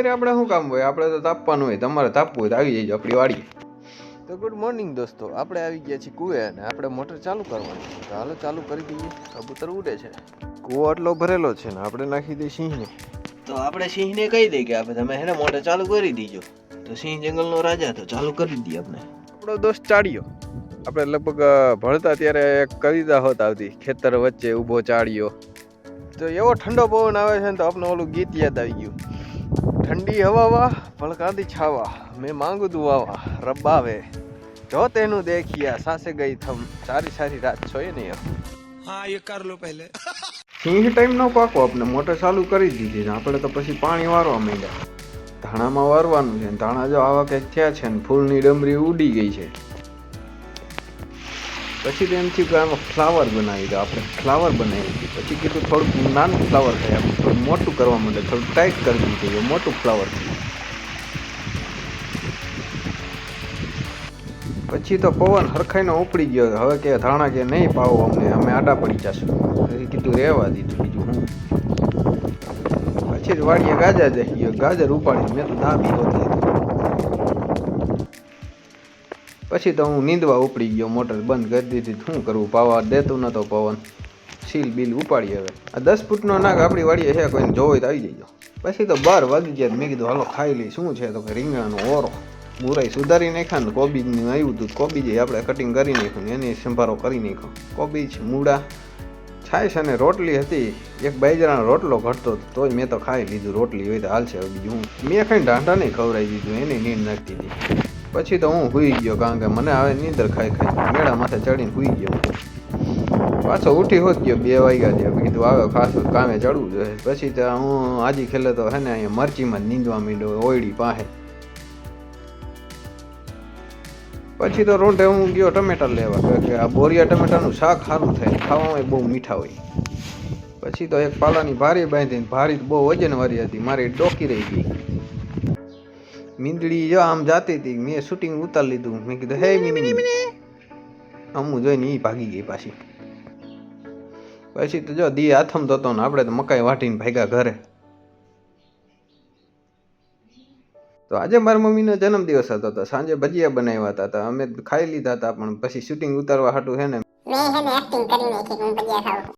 સવારે આપણે શું કામ હોય, આપણે તો તાપવાનું હોય. તમારે તાપવું હોય તો આવી જજો આપણી વાડીએ. તો ગુડ મોર્નિંગ દોસ્તો, આપણે આવી ગયા છીએ કુએ અને આપણે મોટર ચાલુ કરવાની છે. તો હાલો ચાલુ કરી દઈએ. કબૂતર ઉડે છે, કૂવો આટલો ભરેલો છે ને આપણે નાખી દઈએ સિંહને. તો આપણે સિંહને કહી દઈએ કે આપણે તમે એને મોટર ચાલુ કરી દીજો. તો સિંહ જંગલનો રાજા, તો ચાલુ કરી દઈએ આપણે. આપણો દોસ્ત ચાળ્યો. આપણે લગભગ ભણતા ત્યારે એક કવિતા હોત આવતી, ખેતર વચ્ચે ઊભો ચાળ્યો. તો એવો ઠંડો પવન આવે છે ને તો આપણે ઓલું ગીત યાદ આવી ગયું. ઠંડી હવા ભલકાતી છાવા, મેં માંગુ દુઆવા રબ આવે, જો તેનું દેખિયા સાસે ગઈ થમ, સારી સારી રાત છો એ નહીં. હા એ કર લો પહેલે. સિંહ ટાઈમ નો પાકો, આપણે મોટર ચાલુ કરી દીધી ને આપણે તો પછી પાણી વારવા માંડ્યા. ધાણામાં વારવાનું છે. ધાણા જો આવા કંઈક થયા છે ને ફૂલની ડમરી ઉડી ગઈ છે. પછી તો એમ થયું કે આમાં ફ્લાવર બનાવી દો. આપણે ફ્લાવર બનાવી દીધું. પછી કીધું થોડુંક નાનું ફ્લાવર થાય, આપણે થોડું મોટું કરવા માંડે, થોડું ટાઈટ કરી દીધું, મોટું ફ્લાવર થયું. પછી તો પવન હરખાઈનો ઉપડી ગયો. હવે કે ધાણા કે નહીં પાવો અમને, અમે આડા પડી જશું. પછી કીધું રહેવા દીધું. બીજું હું પછી જ વાડીએ ગાજર જઈ ગયો. ગાજર ઉપાડી મેં તો દાબી હોતી. પછી તો હું નીંદવા ઉપડી ગયો. મોટર બંધ કરી દીધી. શું કરવું, પાવા દેતું નતો પવન. સીલ બિલ ઉપાડી. હવે આ 10 ફૂટનો નાગ આપણી વાડીએ છે, કોઈને જોવે તો આવી જજો. પછી તો 12 વાગી ગયા. મેં કીધું હાલો ખાઈ લઈ. શું છે તો કે રીંગણાનો ઓરો. મુરાઈ સુધારી નાખ્યા ને કોબીજનું આવ્યું હતું. કોબીજ આપણે કટિંગ કરી નાખ્યું ને એની સંભારો કરી નાખ્યો. કોબીજ, મૂળા, છાશ અને રોટલી હતી. એક બાજરાનો રોટલો ઘટતો તોય મેં તો ખાઈ લીધું. રોટલી હોય તો હાલશે. હવે બીજું મેં ખાઈને ઢાંઢા નહીં ખવડાવી દીધું. એની નીંદ નાખતી હતી. પછી તો હું સૂઈ ગયો, કારણ કે મને હવે નીંદર ખાઈ મેળા માથે ચડીને સૂઈ ગયો. પાછો ઉઠી હોત ગયો 2 વાગ્યા થયા. કીધું આવે ખાસ કામે ચડવું જોઈએ. પછી તો હું આજી ખેલે તો હે ને અહીંયા મરચીમાં જ નીંદવા માંડ્યો ઓયડી પાસે. પછી તો રોંઢે હું ગયો ટમેટા લેવા, કે આ બોરિયા ટમેટાનું શાક સારું થાય, ખાવામાં બહુ મીઠા હોય. પછી તો એક પાલાની ભારી બાંધીને, ભારી બહુ વજનવાળી હતી, મારી ડોકી રહી ગઈ. મીંદડી જો આમ જાતી હતી. મેં શૂટિંગ ઉતારી લીધું. મેં કીધું હે મીંદડી, અમું જોઈને એ ભાગી ગઈ પાછી. પછી તો જો દી આથમ થતો ને આપણે તો મકાઈ વાટીને ભાગ્યા ઘરે. તો આજે મારી મમ્મીનો જન્મદિવસ હતો, તો સાંજે ભજીયા બનાવ્યા હતા. અમે ખાઈ લીધા હતા, પણ પછી શૂટિંગ ઉતારવા હાટું છે ને મેં હે ને એક્ટિંગ કરી નાખી કે હું ભજીયા ખાઉં.